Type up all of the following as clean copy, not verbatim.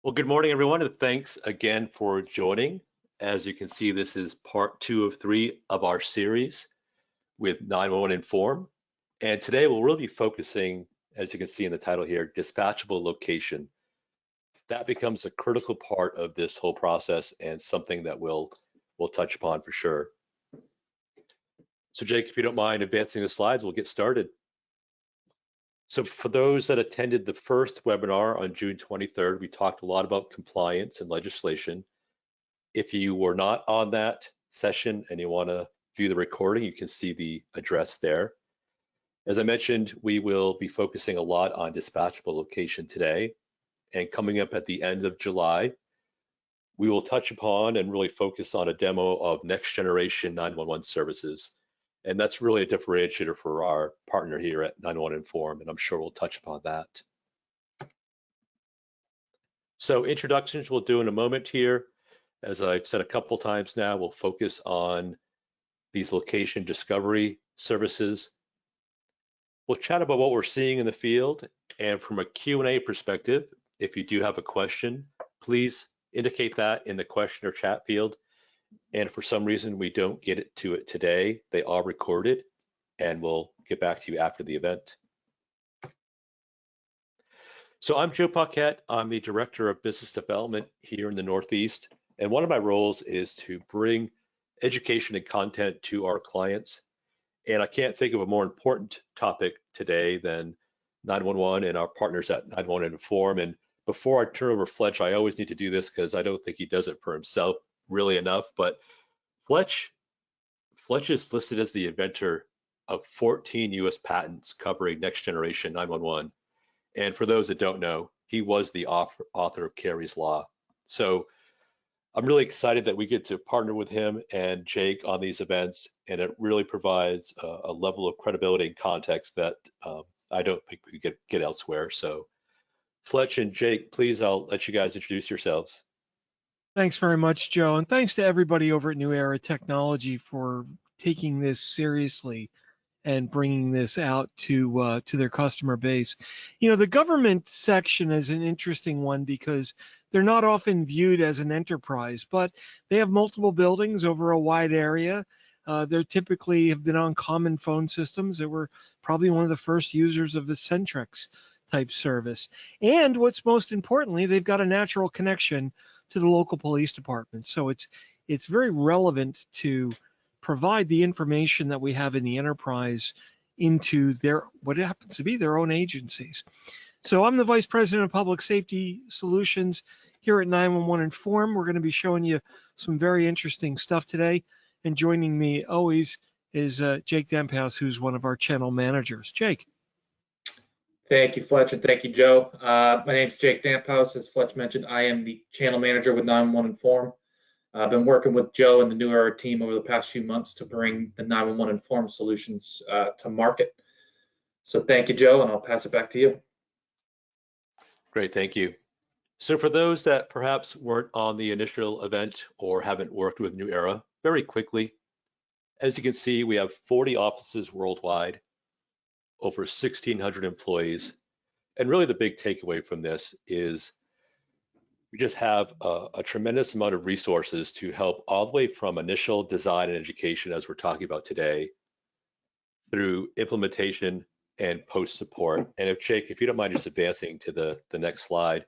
Well, good morning, everyone, and thanks again for joining. As you can see, this is part 2 of 3 of our series with 911 Inform. And today we'll really be focusing, as you can see in the title here, dispatchable location. That becomes a critical part of this whole process and something that we'll touch upon for sure. So Jake, if you don't mind advancing the slides, we'll get started. So for those that attended the first webinar on June 23rd, we talked a lot about compliance and legislation. If you were not on that session and you want to view the recording, you can see the address there. As I mentioned, we will be focusing a lot on dispatchable location today. And coming up at the end of July, we will touch upon and really focus on a demo of next generation 911 services. And that's really a differentiator for our partner here at 911 Inform, and I'm sure we'll touch upon that. So introductions we'll do in a moment here. As I've said a couple times now, we'll focus on these location discovery services. We'll chat about what we're seeing in the field, and from a Q&A perspective, if you do have a question, please indicate that in the question or chat field. And if for some reason we don't get to it today, they are recorded, and we'll get back to you after the event. So I'm Joe Paquette. I'm the Director of Business Development here in the Northeast. And one of my roles is to bring education and content to our clients. And I can't think of a more important topic today than 911 and our partners at 911 Inform. And before I turn over Fletch, I always need to do this because I don't think he does it for himself really enough. But Fletch is listed as the inventor of 14 US patents covering next generation 911. And for those that don't know, he was the author of Carey's Law. So I'm really excited that we get to partner with him and Jake on these events, and it really provides a level of credibility and context that I don't think we get elsewhere. So Fletch and Jake, please, I'll let you guys introduce yourselves. Thanks very much, Joe, and thanks to everybody over at New Era Technology for taking this seriously and bringing this out to their customer base. You know, the government section is an interesting one because they're not often viewed as an enterprise, but they have multiple buildings over a wide area. They typically have been on common phone systems. They were probably one of the first users of the Centrex type service. And what's most importantly, they've got a natural connection to the local police department. So it's very relevant to provide the information that we have in the enterprise into what happens to be their own agencies. So I'm the Vice President of Public Safety Solutions here at 911 Inform. We're going to be showing you some very interesting stuff today. And joining me always is Jake Demphouse, who's one of our channel managers. Jake. Thank you, Fletch, and thank you, Joe. My name is Jake Demphouse. As Fletch mentioned, I am the channel manager with 911 Inform. I've been working with Joe and the New Era team over the past few months to bring the 911 Inform solutions to market. So thank you, Joe, and I'll pass it back to you. Great, thank you. So for those that perhaps weren't on the initial event or haven't worked with New Era, very quickly, as you can see, we have 40 offices worldwide, over 1,600 employees. And really the big takeaway from this is we just have a tremendous amount of resources to help all the way from initial design and education, as we're talking about today, through implementation and post support. And if Jake, if you don't mind just advancing to the next slide,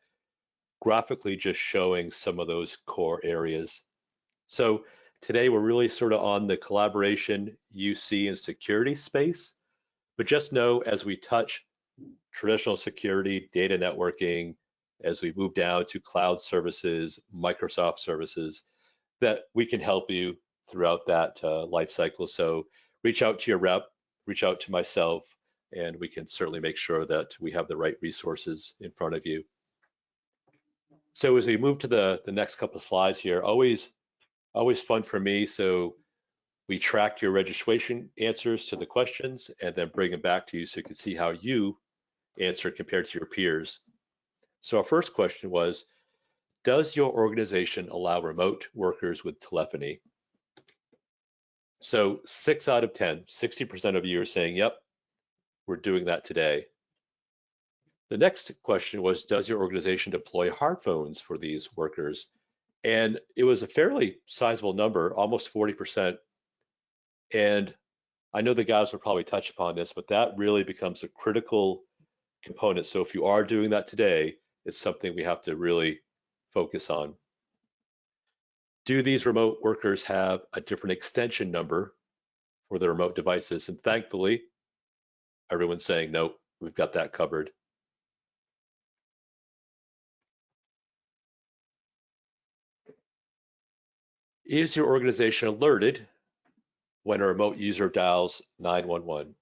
graphically just showing some of those core areas. So today we're really sort of on the collaboration, UC, and security space, but just know as we touch traditional security, data networking, as we move down to cloud services, Microsoft services, that we can help you throughout that life cycle. So reach out to your rep, reach out to myself, and we can certainly make sure that we have the right resources in front of you. So as we move to the next couple of slides here, always fun for me. So we track your registration answers to the questions and then bring them back to you so you can see how you answer compared to your peers. So our first question was, does your organization allow remote workers with telephony? So 6 out of 10, 60% of you are saying, yep, we're doing that today. The next question was, does your organization deploy smartphones for these workers? And it was a fairly sizable number, almost 40%. And I know the guys will probably touch upon this, but that really becomes a critical component. So if you are doing that today, it's something we have to really focus on. Do these remote workers have a different extension number for the remote devices? And thankfully, everyone's saying, nope, we've got that covered. Is your organization alerted when a remote user dials 911?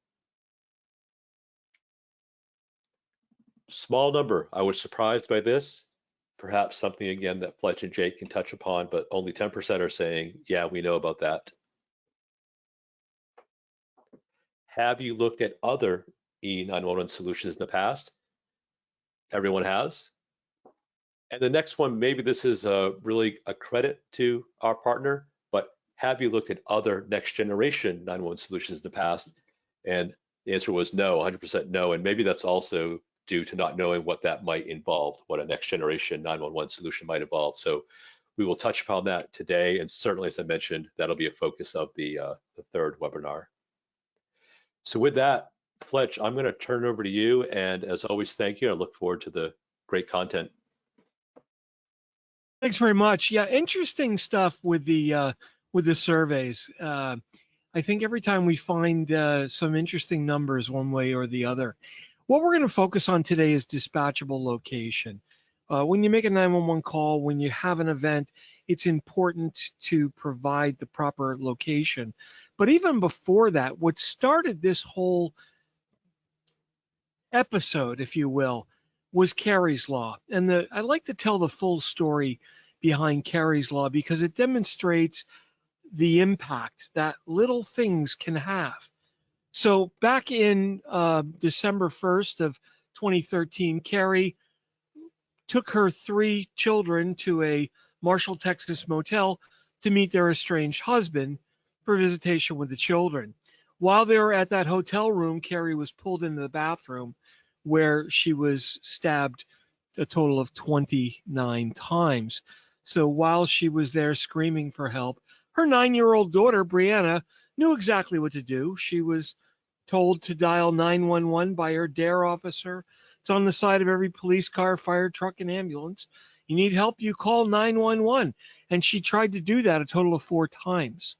Small number. I was surprised by this. Perhaps something again that Fletch and Jake can touch upon, but only 10% are saying, yeah, we know about that. Have you looked at other E911 solutions in the past? Everyone has. And the next one, maybe this is really a credit to our partner, but have you looked at other next generation 911 solutions in the past? And the answer was no, 100% no. And maybe that's also due to not knowing what that might involve, what a next generation 911 solution might involve. So we will touch upon that today. And certainly, as I mentioned, that'll be a focus of the third webinar. So with that, Fletch, I'm going to turn it over to you. And as always, thank you. I look forward to the great content. Thanks very much. Yeah, interesting stuff with the surveys. I think every time we find some interesting numbers one way or the other. What we're going to focus on today is dispatchable location. When you make a 911 call, when you have an event, it's important to provide the proper location. But even before that, what started this whole episode, if you will, was Carey's Law. And I like to tell the full story behind Carey's Law because it demonstrates the impact that little things can have. So back in December 1st of 2013, Carey took her 3 children to a Marshall, Texas motel to meet their estranged husband for visitation with the children. While they were at that hotel room, Carey was pulled into the bathroom where she was stabbed a total of 29 times. So while she was there screaming for help, her 9-year-old daughter, Brianna, knew exactly what to do. She was told to dial 911 by her DARE officer. It's on the side of every police car, fire truck, and ambulance. You need help, you call 911. And she tried to do that a total of 4 times.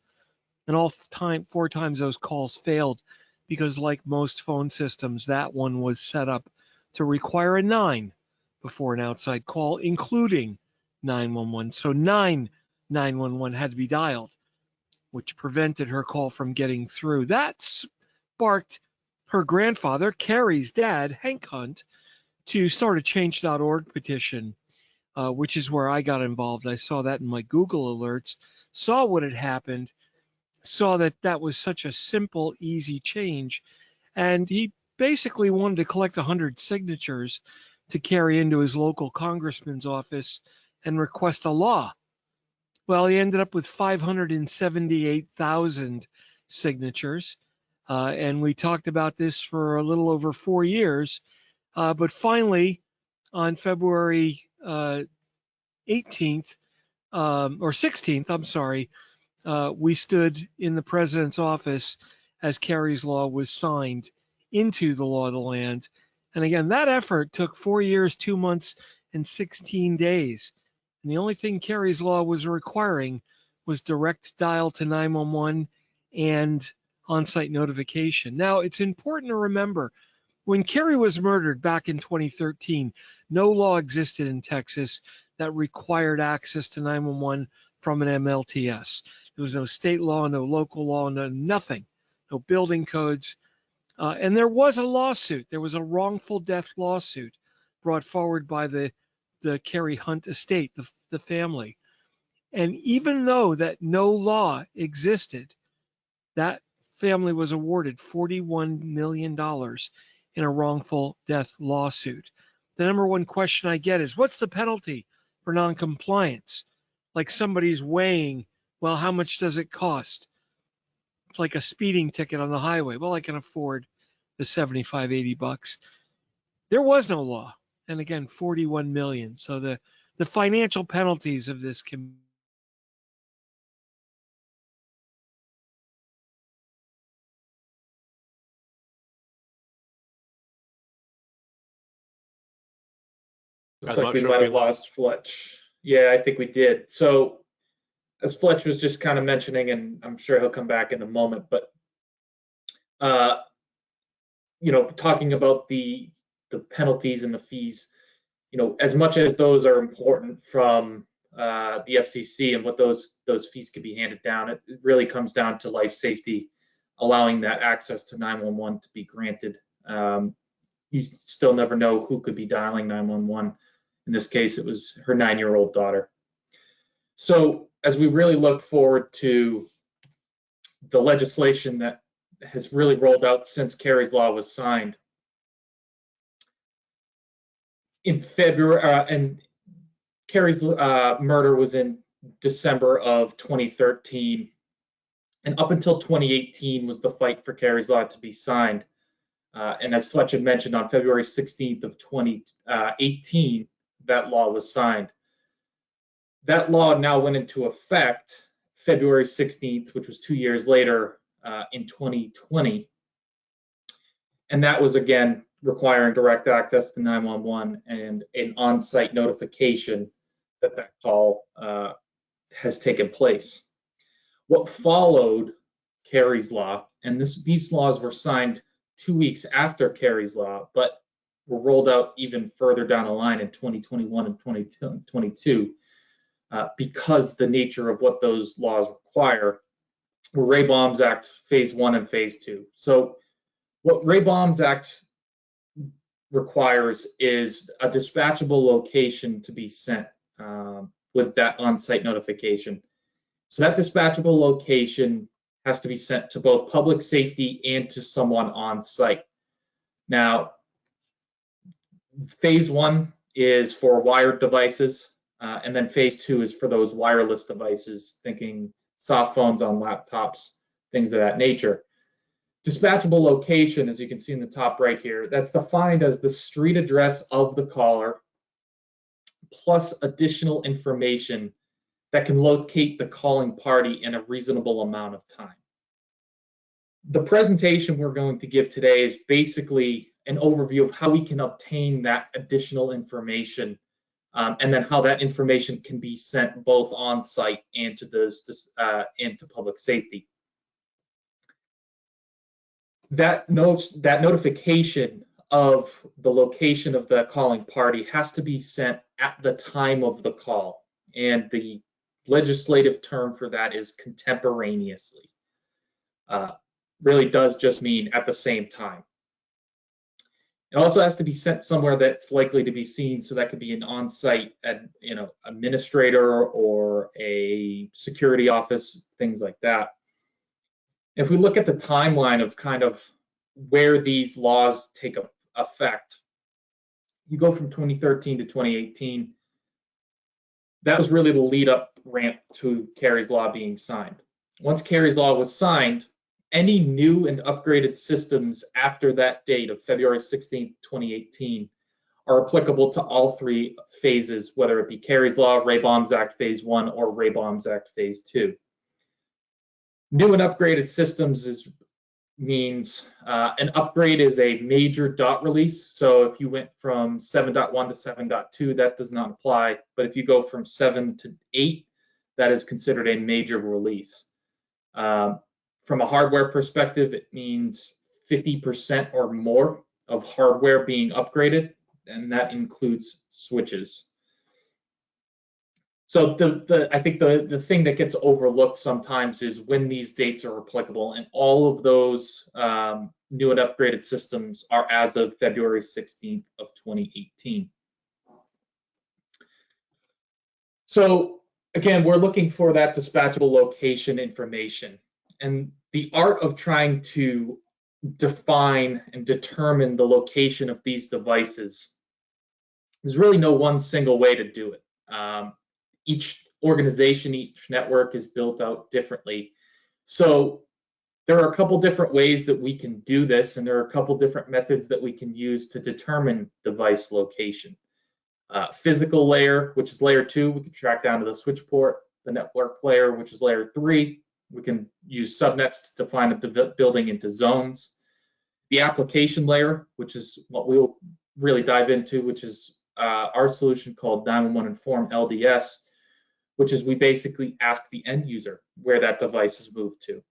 And all 4 times those calls failed because, like most phone systems, that one was set up to require a 9 before an outside call, including 911. So 911 had to be dialed, which prevented her call from getting through. That sparked her grandfather, Carey's dad, Hank Hunt, to start a change.org petition, which is where I got involved. I saw that in my Google alerts, saw what had happened, saw that that was such a simple, easy change. And he basically wanted to collect 100 signatures to carry into his local congressman's office and request a law. Well, he ended up with 578,000 signatures. And we talked about this for a little over 4 years. But finally, on February 18th, or 16th, I'm sorry, we stood in the president's office as Carey's Law was signed into the law of the land. And again, that effort took 4 years, 2 months, and 16 days. And the only thing Carey's Law was requiring was direct dial to 911 and on-site notification. Now, it's important to remember, when Carey was murdered back in 2013, no law existed in Texas that required access to 911 from an MLTS. There was no state law, no local law, no nothing, no building codes. And there was a lawsuit. There was a wrongful death lawsuit brought forward by the Carey Hunt estate, the family. And even though that no law existed, that family was awarded $41 million in a wrongful death lawsuit. The number one question I get is, what's the penalty for noncompliance? Like somebody's weighing, well, how much does it cost? It's like a speeding ticket on the highway. Well, I can afford the $75, $80. there was no law. And again, 41 million. So the financial penalties of this can. Looks I'm like not we sure if might we have lost Fletch. Yeah, I think we did. So as Fletch was just kind of mentioning, and I'm sure he'll come back in a moment, but uh, talking about the penalties and the fees, as much as those are important from the FCC and what those fees could be handed down, it really comes down to life safety, allowing that access to 911 to be granted. You still never know who could be dialing 911. In this case, it was her 9-year-old daughter. So as we really look forward to the legislation that has really rolled out since Kerry's Law was signed in February, and Kerry's murder was in December of 2013, and up until 2018 was the fight for Kerry's Law to be signed. And as Fletch had mentioned, on February 16th of 2018, that law was signed. That law now went into effect February 16th, which was 2 years later in 2020. And that was, again, requiring direct access to 911 and an on-site notification that that call has taken place. What followed Kerry's Law, and these laws were signed 2 weeks after Kerry's Law, but were rolled out even further down the line in 2021 and 2022 because the nature of what those laws require were Ray Baum's Act Phase 1 and Phase 2. So what Ray Baum's Act requires is a dispatchable location to be sent with that on-site notification. So that dispatchable location has to be sent to both public safety and to someone on site. Now, Phase 1 is for wired devices, and then Phase 2 is for those wireless devices, thinking soft phones on laptops, things of that nature. Dispatchable location, as you can see in the top right here, that's defined as the street address of the caller, plus additional information that can locate the calling party in a reasonable amount of time. The presentation we're going to give today is basically an overview of how we can obtain that additional information, and then how that information can be sent both on site and to public safety. That notification of the location of the calling party has to be sent at the time of the call, and the legislative term for that is contemporaneously. Really does just mean at the same time. It also has to be sent somewhere that's likely to be seen, so that could be an on-site administrator or a security office, things like that. If we look at the timeline of kind of where these laws take effect, you go from 2013 to 2018. That was really the lead up ramp to Kerry's Law being signed. Once Kerry's Law was signed, any new and upgraded systems after that date of February 16th, 2018 are applicable to all three phases, whether it be Kerry's Law, Ray Baum's Act Phase 1, or Ray Baum's Act Phase 2. New and upgraded systems means an upgrade is a major dot release. So if you went from 7.1 to 7.2, that does not apply. But if you go from 7 to 8, that is considered a major release. From a hardware perspective, it means 50% or more of hardware being upgraded, and that includes switches. So I think the thing that gets overlooked sometimes is when these dates are applicable, and all of those new and upgraded systems are as of February 16th of 2018. So again, we're looking for that dispatchable location information, and the art of trying to define and determine the location of these devices, there's really no one single way to do it. Each organization, each network is built out differently. So There are a couple different ways that we can do this, and there are a couple different methods that we can use to determine device location. Physical layer, which is layer 2, we can track down to the switch port. The network layer, which is layer 3, we can use subnets to define the building into zones. The application layer, which is what we'll really dive into, which is our solution called 911 Inform LDS, which is we basically ask the end user where that device is moved to.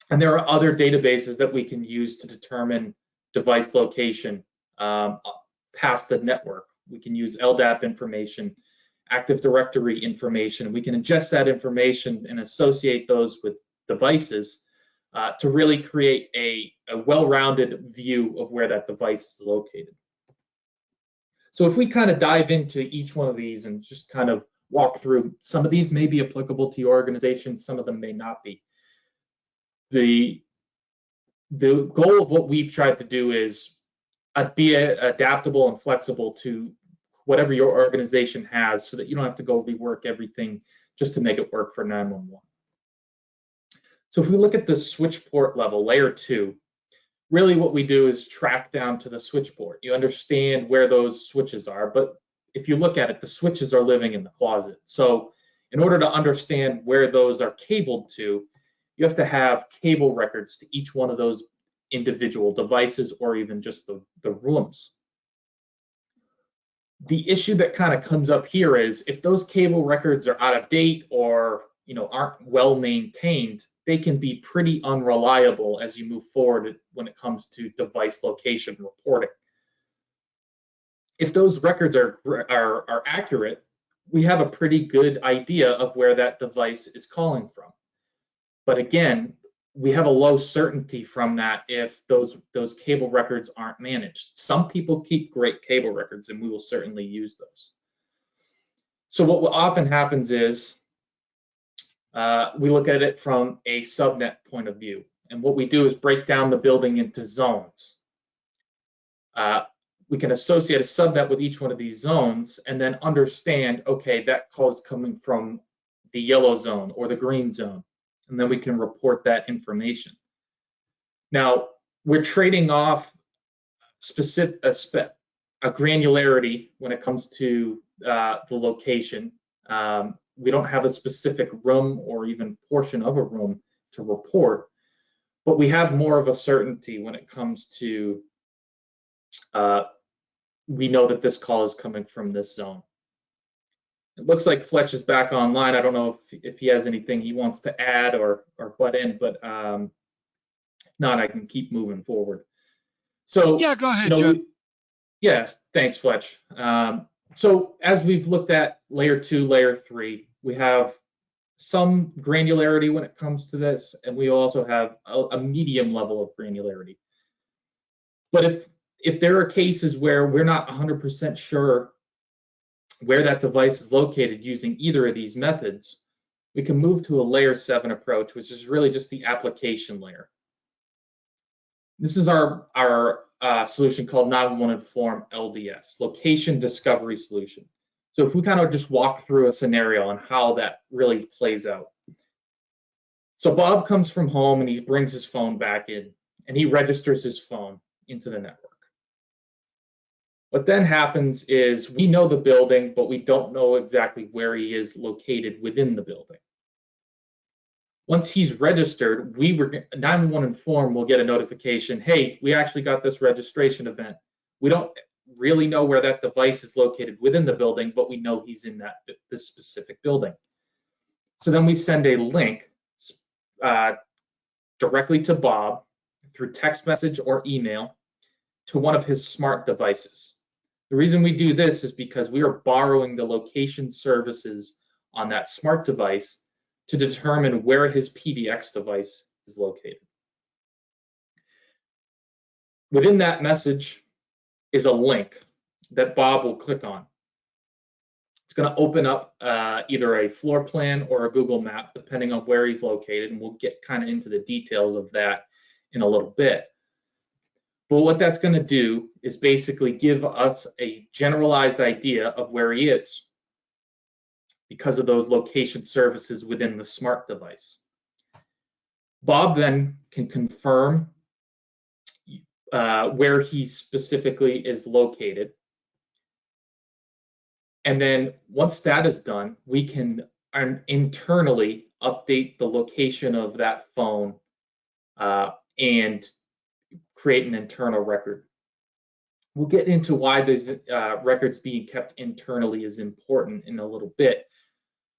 And there are other databases that we can use to determine device location past the network. We can use LDAP information, Active Directory information. We can ingest that information and associate those with devices to really create a well-rounded view of where that device is located. So if we kind of dive into each one of these and just kind of walk through, some of these may be applicable to your organization, some of them may not be. The goal of what we've tried to do is be adaptable and flexible to whatever your organization has, so that you don't have to go rework everything just to make it work for 911. So if we look at the switch port level, layer 2, really what we do is track down to the switch port. You understand where those switches are, but if you look at it, the switches are living in the closet. So in order to understand where those are cabled to, you have to have cable records to each one of those individual devices, or even just the rooms. The issue that kind of comes up here is if those cable records are out of date or aren't well maintained, they can be pretty unreliable as you move forward when it comes to device location reporting. If those records are accurate, we have a pretty good idea of where that device is calling from. But again, we have a low certainty from that if those cable records aren't managed. Some people keep great cable records, and we will certainly use those. So what often happens is we look at it from a subnet point of view. And what we do is break down the building into zones. We can associate a subnet with each one of these zones and then understand, okay, that call is coming from the yellow zone or the green zone. And then we can report that information. Now, we're trading off a granularity when it comes to the location. We don't have a specific room or even portion of a room to report, but we have more of a certainty when it comes to we know that this call is coming from this zone. It looks like Fletch is back online. I don't know if he has anything he wants to add or butt in, but if not, I can keep moving forward. So yeah, go ahead, Joe. Yeah, thanks, Fletch. So as we've looked at layer 2, layer 3, we have some granularity when it comes to this, and we also have a medium level of granularity. But if there are cases where we're not 100% sure where that device is located using either of these methods, we can move to a layer 7 approach, which is really just the application layer. This is our solution called 911 Inform LDS, Location Discovery Solution. So if we kind of just walk through a scenario on how that really plays out. So Bob comes from home and he brings his phone back in and he registers his phone into the network. What then happens is we know the building, but we don't know exactly where he is located within the building. Once he's registered, 911 Inform will get a notification, hey, we actually got this registration event. We don't really know where that device is located within the building, but we know he's in this specific building. So then we send a link directly to Bob through text message or email to one of his smart devices. The reason we do this is because we are borrowing the location services on that smart device to determine where his PBX device is located. Within that message is a link that Bob will click on. It's going to open up either a floor plan or a Google map, depending on where he's located, and we'll get kind of into the details of that in a little bit. But what that's going to do is basically give us a generalized idea of where he is because of those location services within the smart device. Bob then can confirm where he specifically is located. And then once that is done, we can internally update the location of that phone and create an internal record. We'll get into why these records being kept internally is important in a little bit.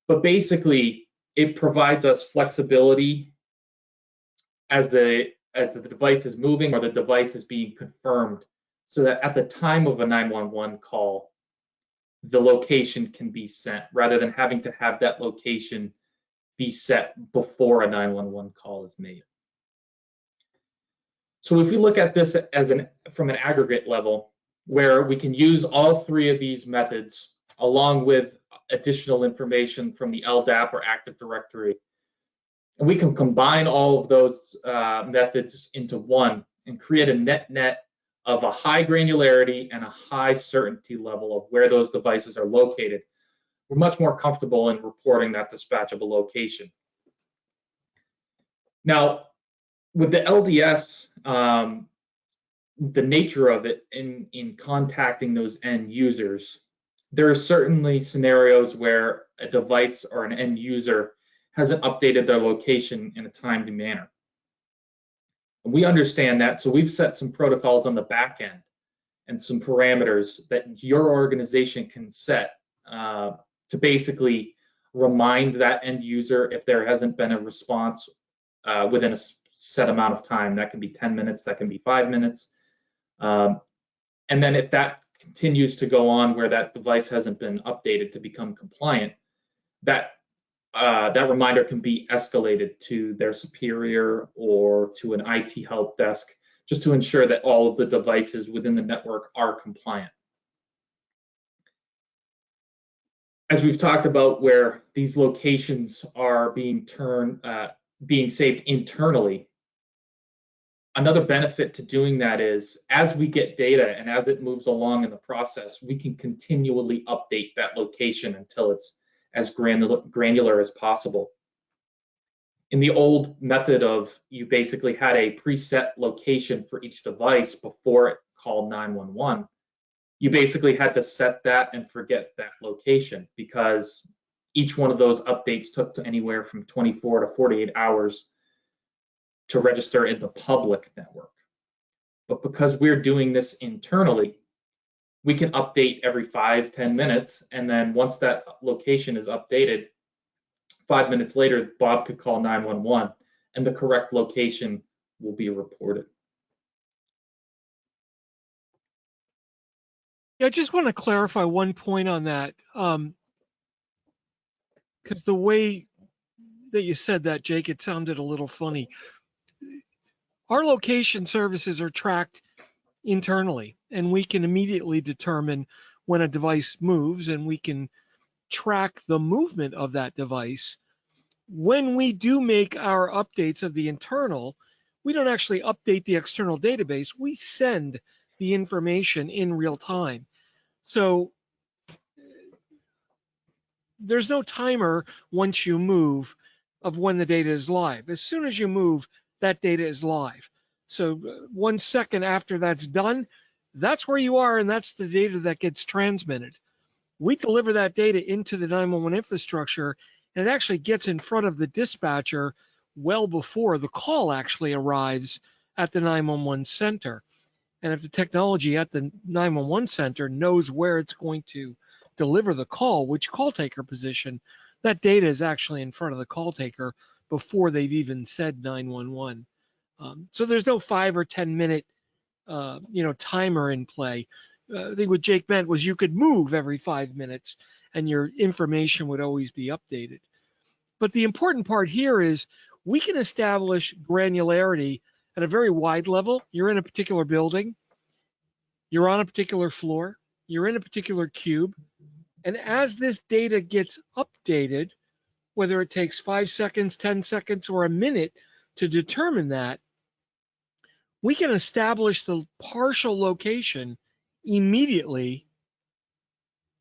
But basically, it provides us flexibility as the device is moving or the device is being confirmed, so that at the time of a 911 call, the location can be sent rather than having to have that location be set before a 911 call is made. So if we look at this as from an aggregate level, where we can use all three of these methods along with additional information from the LDAP or Active Directory, and we can combine all of those methods into one and create a net of a high granularity and a high certainty level of where those devices are located, we're much more comfortable in reporting that dispatchable location. Now, with the LDS, the nature of it in contacting those end users, there are certainly scenarios where a device or an end user hasn't updated their location in a timely manner. And we understand that, so we've set some protocols on the back end and some parameters that your organization can set to basically remind that end user if there hasn't been a response within a set amount of time. That can be 10 minutes, that can be 5 minutes. And then if that continues to go on where that device hasn't been updated to become compliant, that reminder can be escalated to their superior or to an IT help desk, just to ensure that all of the devices within the network are compliant. As we've talked about, where these locations are being saved internally, another benefit to doing that is as we get data and as it moves along in the process, we can continually update that location until it's as granular as possible. In the old method of you basically had a preset location for each device before it called 911, you basically had to set that and forget that location, because each one of those updates took to anywhere from 24 to 48 hours to register in the public network. But because we're doing this internally, we can update every 5-10 minutes, and then once that location is updated, 5 minutes later, Bob could call 911 and the correct location will be reported. Yeah, I just want to clarify one point on that, because the way that you said that, Jake, it sounded a little funny. Our location services are tracked internally, and we can immediately determine when a device moves, and we can track the movement of that device. When we do make our updates of the internal, we don't actually update the external database. We send the information in real time. So there's no timer once you move of when the data is live. As soon as you move, that data is live. So 1 second after that's done, that's where you are, and that's the data that gets transmitted. We deliver that data into the 911 infrastructure, and it actually gets in front of the dispatcher well before the call actually arrives at the 911 center. And if the technology at the 911 center knows where it's going to deliver the call, which call taker position, that data is actually in front of the call taker before they've even said 911. So there's no 5 or 10 minute timer in play. I think what Jake meant was you could move every 5 minutes and your information would always be updated. But the important part here is we can establish granularity at a very wide level. You're in a particular building, you're on a particular floor, you're in a particular cube, and as this data gets updated, whether it takes 5 seconds, 10 seconds, or a minute to determine that, we can establish the partial location immediately.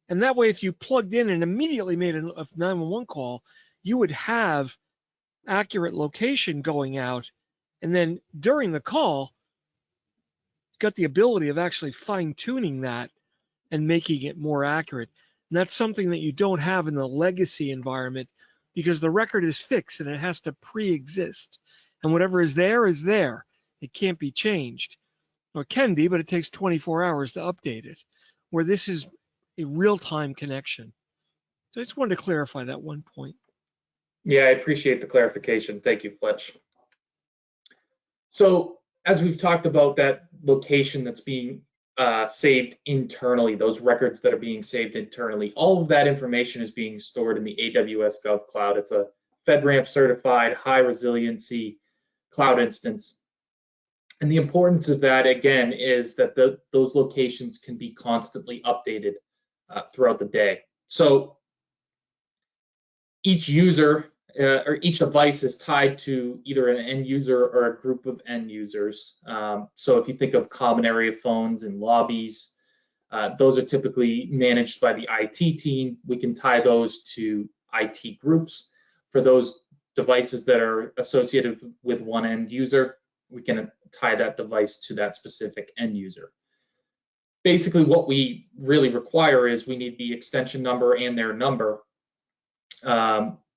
And that way, if you plugged in and immediately made a 911 call, you would have accurate location going out, and then during the call, got the ability of actually fine-tuning that and making it more accurate. And that's something that you don't have in the legacy environment, because the record is fixed and it has to pre-exist. And whatever is there is there. It can't be changed. Or it can be, but it takes 24 hours to update it, where this is a real-time connection. So I just wanted to clarify that one point. Yeah, I appreciate the clarification. Thank you, Fletch. So as we've talked about that location that's being saved internally, those records that are being saved internally, all of that information is being stored in the AWS Gov Cloud. It's a FedRAMP certified, high resiliency cloud instance. And the importance of that, again, is that those locations can be constantly updated throughout the day. So each user or each device is tied to either an end user or a group of end users. So if you think of common area phones and lobbies, those are typically managed by the IT team. We can tie those to IT groups. For those devices that are associated with one end user, we can tie that device to that specific end user. Basically, what we really require is we need the extension number and their number,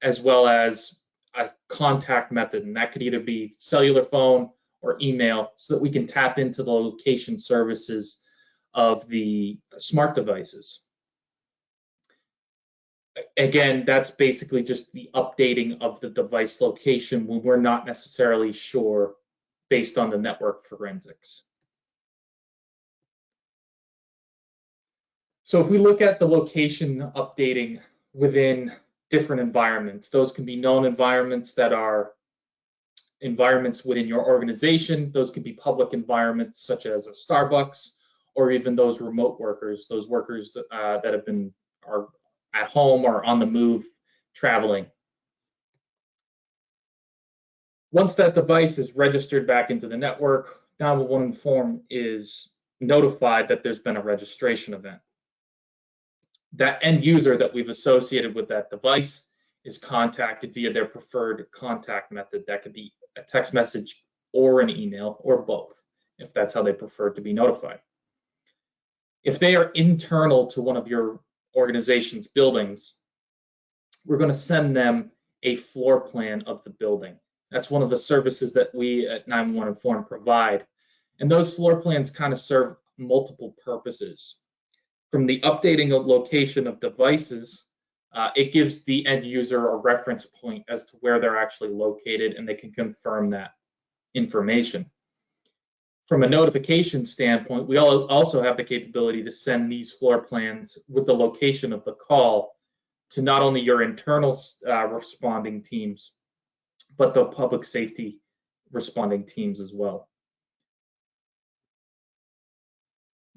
as well as a contact method, and that could either be cellular phone or email, so that we can tap into the location services of the smart devices. Again, that's basically just the updating of the device location when we're not necessarily sure based on the network forensics. So if we look at the location updating within different environments, those can be known environments that are environments within your organization. Those could be public environments such as a Starbucks, or even those remote workers, those workers that are at home or on the move traveling. Once that device is registered back into the network, 911 Inform is notified that there's been a registration event. That end user that we've associated with that device is contacted via their preferred contact method. That could be a text message or an email, or both, if that's how they prefer to be notified. If they are internal to one of your organization's buildings, we're going to send them a floor plan of the building. That's one of the services that we at 911 Inform provide. And those floor plans kind of serve multiple purposes. From the updating of location of devices, it gives the end user a reference point as to where they're actually located, and they can confirm that information. From a notification standpoint, we also have the capability to send these floor plans with the location of the call to not only your internal responding teams, but the public safety responding teams as well.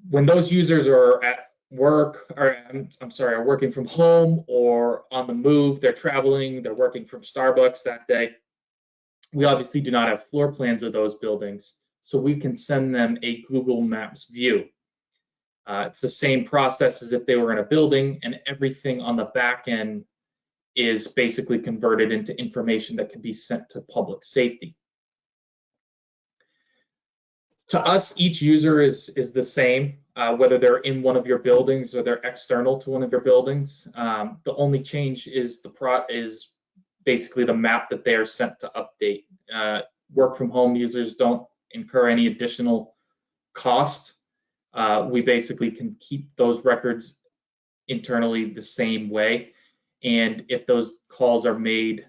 When those users are at work, or are working from home or on the move, they're traveling, they're working from Starbucks that day, we obviously do not have floor plans of those buildings, so we can send them a Google Maps view. It's the same process as if they were in a building, and everything on the back end is basically converted into information that can be sent to public safety. To us, each user is the same, whether they're in one of your buildings or they're external to one of your buildings. The only change is basically the map that they are sent to update. Work from home users don't incur any additional cost. We basically can keep those records internally the same way. And if those calls are made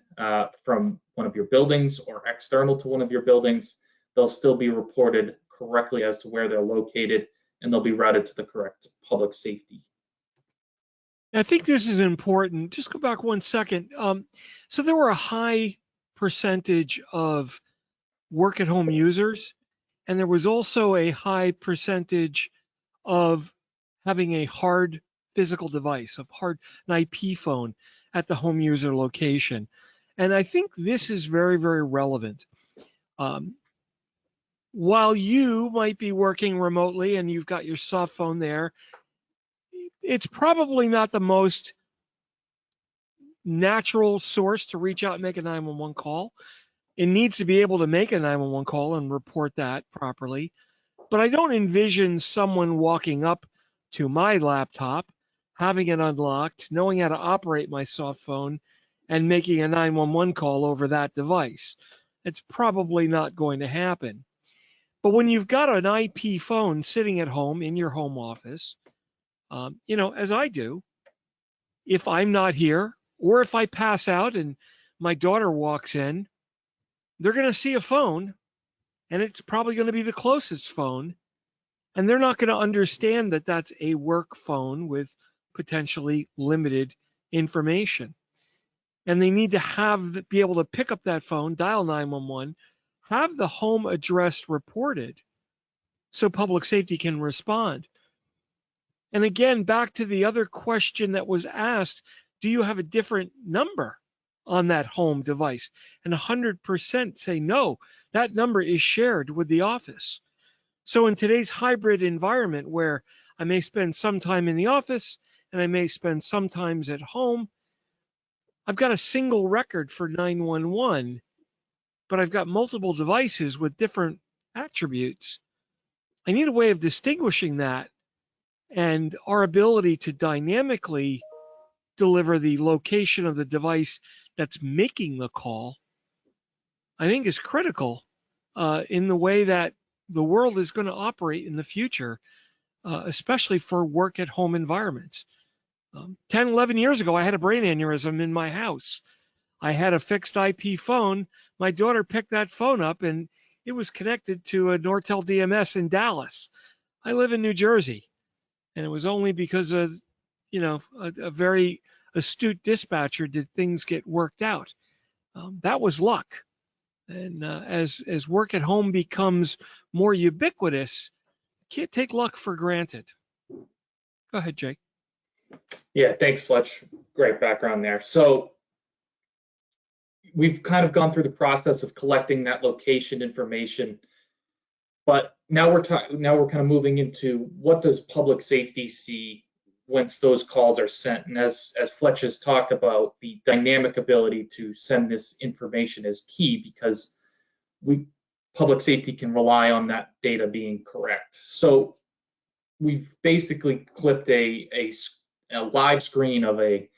from one of your buildings or external to one of your buildings, they'll still be reported correctly as to where they're located, and they'll be routed to the correct public safety. I think this is important. Just go back 1 second. So there were a high percentage of work at home users, and there was also a high percentage of having a hard physical device, an IP phone at the home user location. And I think this is very, very relevant. While you might be working remotely and you've got your soft phone there, it's probably not the most natural source to reach out and make a 911 call. It needs to be able to make a 911 call and report that properly. But I don't envision someone walking up to my laptop, having it unlocked, knowing how to operate my soft phone, and making a 911 call over that device. It's probably not going to happen. But when you've got an IP phone sitting at home in your home office, as I do, if I'm not here or if I pass out and my daughter walks in, they're going to see a phone, and it's probably going to be the closest phone. And they're not going to understand that that's a work phone with potentially limited information. And they need to be able to pick up that phone, dial 911, have the home address reported so public safety can respond. And again, back to the other question that was asked, do you have a different number on that home device? And 100% say no, that number is shared with the office. So in today's hybrid environment where I may spend some time in the office and I may spend some times at home, I've got a single record for 911, but I've got multiple devices with different attributes. I need a way of distinguishing that, and our ability to dynamically deliver the location of the device that's making the call, I think is critical in the way that the world is going to operate in the future, especially for work at home environments. 10, 11 years ago, I had a brain aneurysm in my house. I had a fixed IP phone. My daughter picked that phone up and it was connected to a Nortel DMS in Dallas. I live in New Jersey. And it was only because of, a very astute dispatcher did things get worked out. That was luck. And as work at home becomes more ubiquitous, can't take luck for granted. Go ahead, Jake. Yeah, thanks, Fletch. Great background there. So we've kind of gone through the process of collecting that location information, but now we're kind of moving into what does public safety see once those calls are sent. And as Fletch has talked about, the dynamic ability to send this information is key because public safety can rely on that data being correct. So we've basically clipped a live screen of a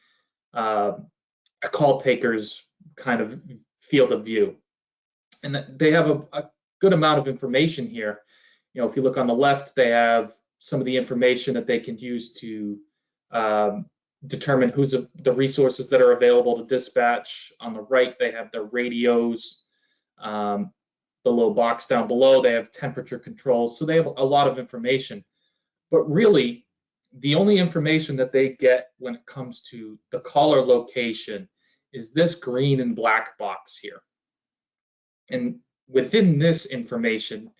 call taker's kind of field of view, and they have a good amount of information here. If you look on the left, they have some of the information that they can use to determine who's the resources that are available to dispatch. On the right, they have their radios. The little box down below, they have temperature controls. So they have a lot of information. But really, the only information that they get when it comes to the caller location is this green and black box here. And within this information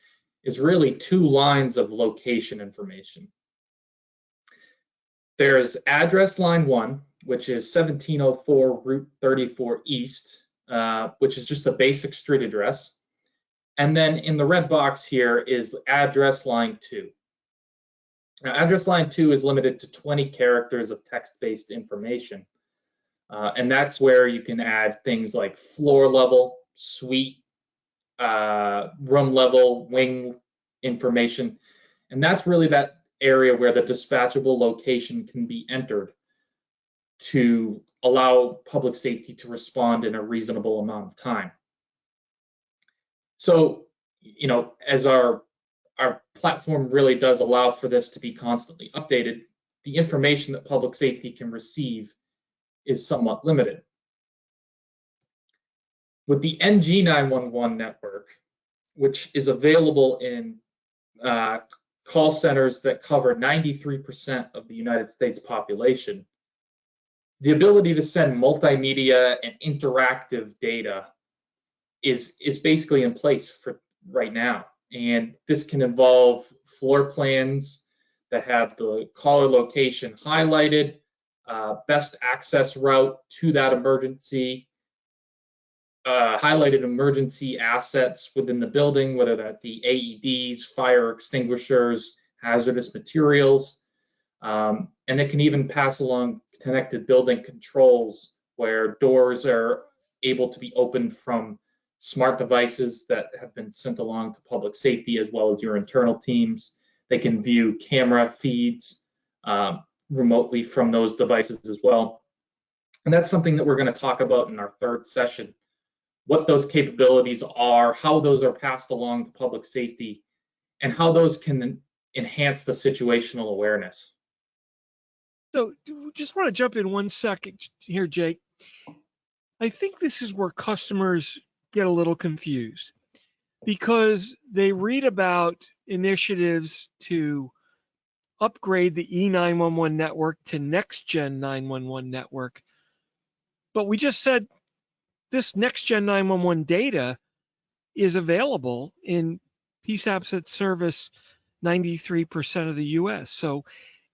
is really 2 lines of location information. There's address line 1, which is 1704 Route 34 East, which is just a basic street address. And then in the red box here is address line 2. Now, address line 2 is limited to 20 characters of text-based information. And that's where you can add things like floor level, suite, room level, wing information. And that's really that area where the dispatchable location can be entered to allow public safety to respond in a reasonable amount of time. So, as our platform really does allow for this to be constantly updated, the information that public safety can receive is somewhat limited. With the NG911 network, which is available in call centers that cover 93% of the United States population, the ability to send multimedia and interactive data is basically in place for right now. And this can involve floor plans that have the caller location highlighted, best access route to that emergency, highlighted emergency assets within the building, whether that be AEDs, fire extinguishers, hazardous materials, and it can even pass along connected building controls where doors are able to be opened from smart devices that have been sent along to public safety as well as your internal teams. They can view camera feeds remotely from those devices as well. And that's something that we're going to talk about in our third session, what those capabilities are, how those are passed along to public safety, and how those can enhance the situational awareness. So just want to jump in 1 second here, Jake. I think this is where customers get a little confused because they read about initiatives to upgrade the E911 network to next gen 911 network. But we just said this next gen 911 data is available in PSAPs that service 93% of the US. So,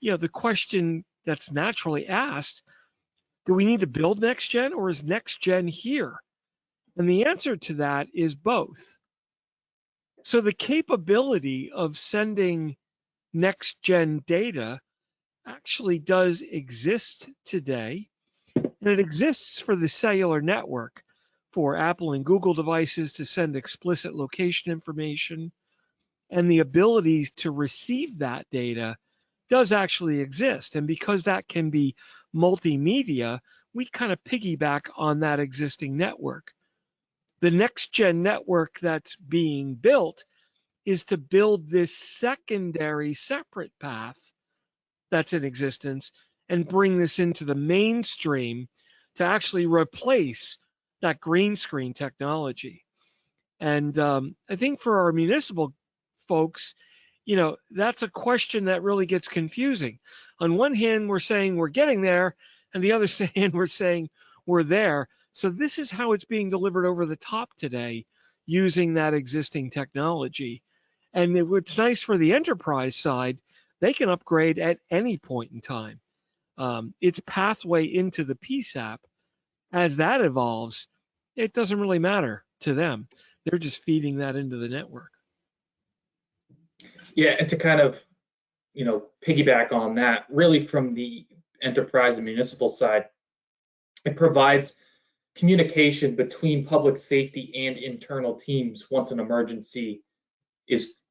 the question that's naturally asked, do we need to build next gen or is next gen here? And the answer to that is both. So the capability of sending next gen data actually does exist today, and it exists for the cellular network for Apple and Google devices to send explicit location information, and the ability to receive that data does actually exist. And because that can be multimedia, we kind of piggyback on that existing network. The next gen network that's being built is to build this secondary separate path that's in existence and bring this into the mainstream to actually replace that green screen technology. And I think for our municipal folks, that's a question that really gets confusing. On one hand, we're saying we're getting there, and the other hand, we're saying we're there. So this is how it's being delivered over the top today using that existing technology. And what's nice for the enterprise side, they can upgrade at any point in time. Its pathway into the PSAP, as that evolves, it doesn't really matter to them. They're just feeding that into the network. Yeah, and to kind of, piggyback on that, really from the enterprise and municipal side, it provides communication between public safety and internal teams once an emergency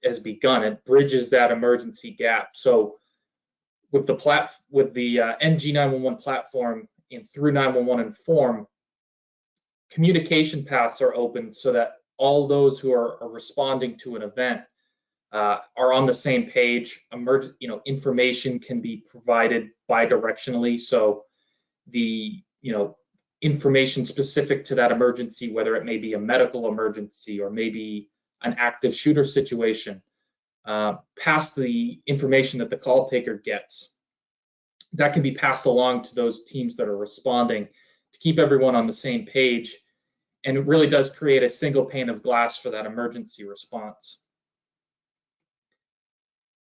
has begun. It bridges that emergency gap. So with the NG911 platform and through 911 Inform, communication paths are open so that all those who are responding to an event are on the same page. Information can be provided bidirectionally. So the information specific to that emergency, whether it may be a medical emergency or maybe an active shooter situation, past the information that the call taker gets, that can be passed along to those teams that are responding to keep everyone on the same page. And it really does create a single pane of glass for that emergency response.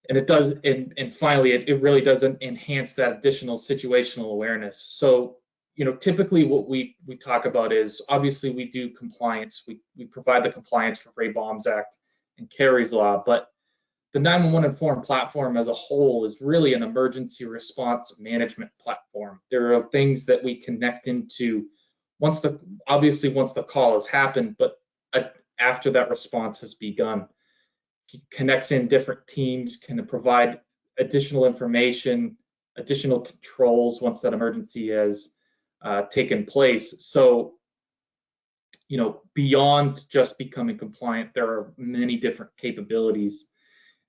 And it does, and finally, it really does enhance that additional situational awareness. So, typically what we talk about is, obviously we do compliance. We provide the compliance for Ray Baum's Act and Kerry's Law, but the 911 Inform platform as a whole is really an emergency response management platform. There are things that we connect into once the call has happened, but after that response has begun. Connects in different teams, can provide additional information, additional controls once that emergency has taken place. So, beyond just becoming compliant, there are many different capabilities.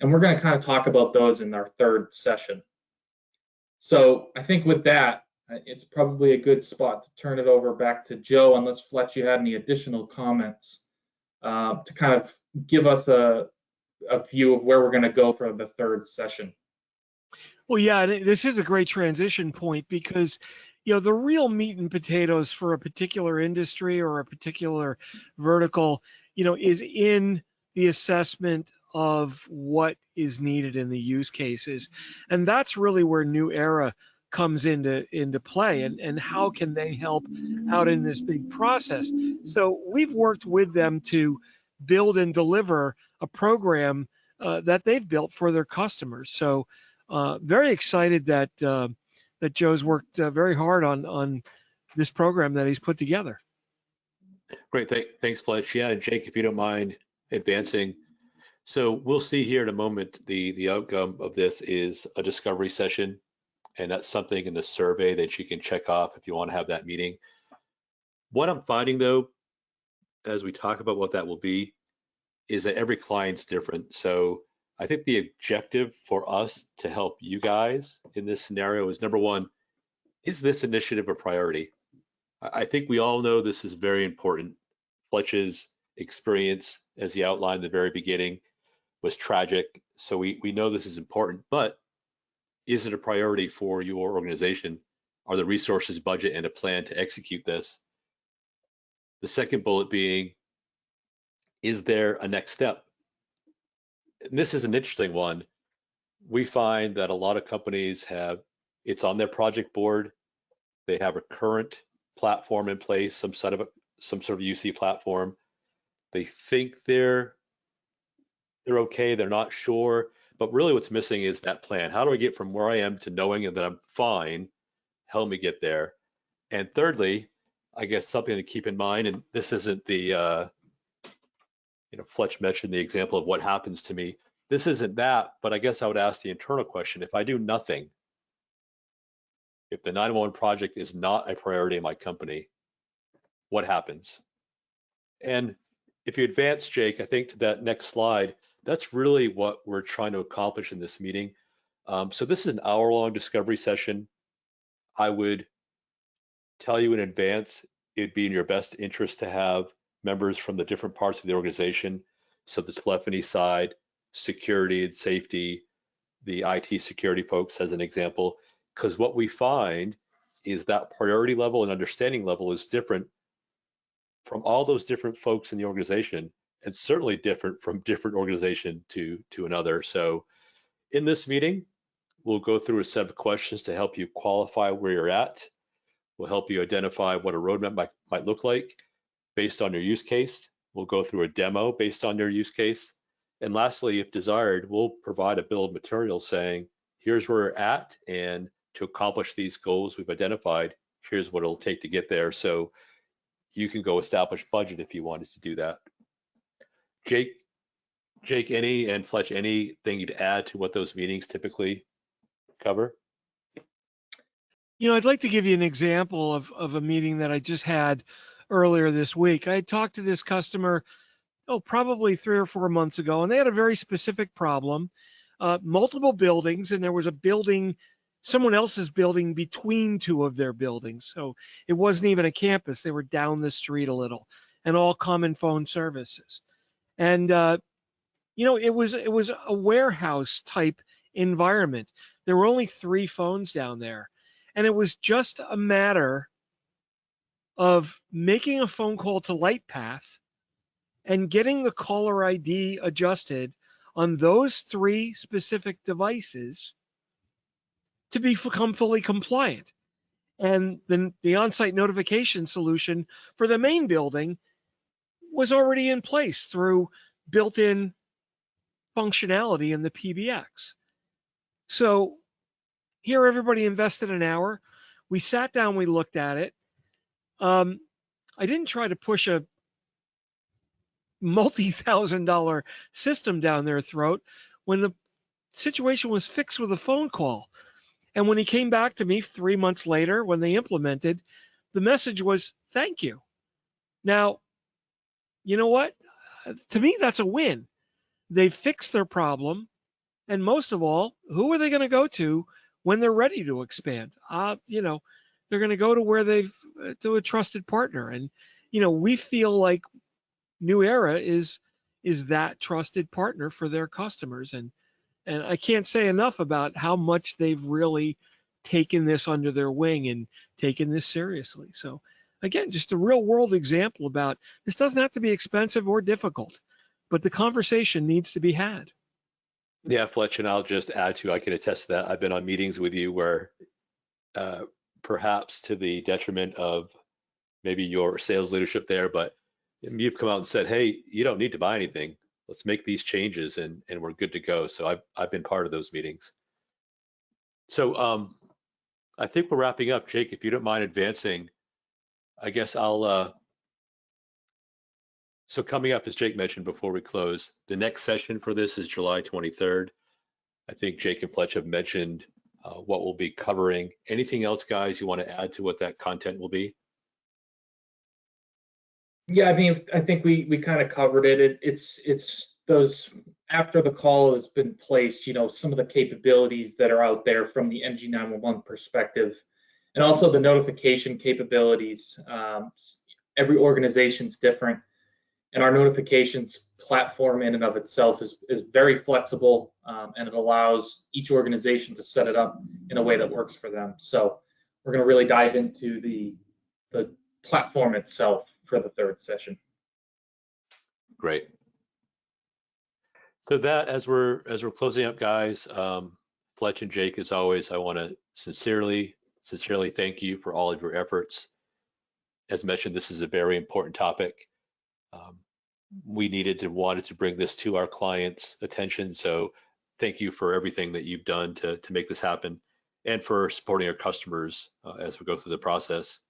And we're going to kind of talk about those in our third session. So I think with that, it's probably a good spot to turn it over back to Joe, unless Fletch, you had any additional comments to kind of give us a view of where we're going to go for the third session. Well, yeah, this is a great transition point because, the real meat and potatoes for a particular industry or a particular vertical, is in the assessment of what is needed in the use cases. And that's really where New Era comes into play, and how can they help out in this big process. So we've worked with them to build and deliver a program that they've built for their customers. So very excited that Joe's worked very hard on this program that he's put together. Great, thanks, Fletch. Yeah, and Jake, if you don't mind advancing. So we'll see here in a moment, the outcome of this is a discovery session, and that's something in the survey that you can check off if you want to have that meeting. What I'm finding though, as we talk about what that will be, is that every client's different. So I think the objective for us to help you guys in this scenario is, number one, is this initiative a priority? I think we all know this is very important. Fletch's experience, as he outlined in the very beginning, was tragic. So we know this is important, but is it a priority for your organization? Are the resources, budget, and a plan to execute this? The second bullet being, is there a next step? And this is an interesting one. We find that a lot of companies have, it's on their project board. They have a current platform in place, some sort of UC platform. They think they're okay, they're not sure, but really what's missing is that plan. How do I get from where I am to knowing that I'm fine? Help me get there. And thirdly, I guess something to keep in mind, and this isn't the, Fletch mentioned the example of what happens to me. This isn't that, but I guess I would ask the internal question, if I do nothing, if the 911 project is not a priority in my company, what happens? And if you advance, Jake, I think to that next slide, that's really what we're trying to accomplish in this meeting. So this is an hour-long discovery session. I would tell you in advance, it'd be in your best interest to have members from the different parts of the organization. So the telephony side, security and safety, the IT security folks as an example, because what we find is that priority level and understanding level is different from all those different folks in the organization, and certainly different from different organization to another. So in this meeting, we'll go through a set of questions to help you qualify where you're at. We'll help you identify what a roadmap might look like based on your use case. We'll go through a demo based on your use case. And lastly, if desired, we'll provide a bill of materials saying, here's where we're at, and to accomplish these goals we've identified, here's what it'll take to get there. So you can go establish budget if you wanted to do that. Jake, and Fletch, anything you'd add to what those meetings typically cover? I'd like to give you an example of a meeting that I just had earlier this week. I had talked to this customer, probably 3 or 4 months ago, and they had a very specific problem, multiple buildings, and there was a building, someone else's building between two of their buildings. So it wasn't even a campus. They were down the street a little, and all common phone services. And, it was a warehouse type environment. There were only 3 phones down there. And it was just a matter of making a phone call to LightPath and getting the caller ID adjusted on those 3 specific devices to become fully compliant. And then the on-site notification solution for the main building was already in place through built-in functionality in the PBX. So here everybody invested an hour. We sat down, we looked at it. I didn't try to push a multi-$1,000 system down their throat when the situation was fixed with a phone call. And when he came back to me 3 months later, when they implemented, the message was, thank you. Now, you know what? To me, that's a win. They fixed their problem. And most of all, who are they going to go to when they're ready to expand? They're going to go to where to a trusted partner. And, we feel like New Era is that trusted partner for their customers. And I can't say enough about how much they've really taken this under their wing and taken this seriously. So again, just a real world example about this doesn't have to be expensive or difficult, but the conversation needs to be had. Yeah, Fletch, and I'll just add to, I can attest to that. I've been on meetings with you where perhaps to the detriment of maybe your sales leadership there, but you've come out and said, hey, you don't need to buy anything. Let's make these changes and we're good to go. So I've been part of those meetings. So I think we're wrapping up. Jake, if you don't mind advancing, I guess I'll, so coming up, as Jake mentioned before we close, the next session for this is July 23rd. I think Jake and Fletch have mentioned what we'll be covering. Anything else, guys, you want to add to what that content will be? Yeah, I mean, I think we kind of covered it. It's those after the call has been placed, some of the capabilities that are out there from the NG911 perspective, and also the notification capabilities. Every organization's different, and our notifications platform in and of itself is very flexible, and it allows each organization to set it up in a way that works for them. So we're going to really dive into the platform itself for the third session. Great. So that, as we're closing up, guys, Fletch and Jake, as always, I want to sincerely thank you for all of your efforts. As mentioned, this is a very important topic. We wanted to bring this to our clients' attention. So thank you for everything that you've done to make this happen, and for supporting our customers as we go through the process.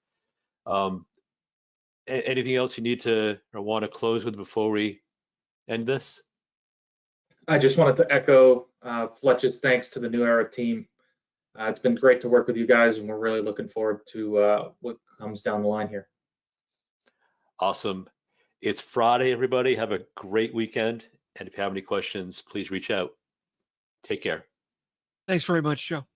Anything else you need to or want to close with before we end this? I just wanted to echo Fletch's thanks to the New Era team. It's been great to work with you guys, and we're really looking forward to what comes down the line here. Awesome. It's Friday, everybody. Have a great weekend. And if you have any questions, please reach out. Take care. Thanks very much, Joe.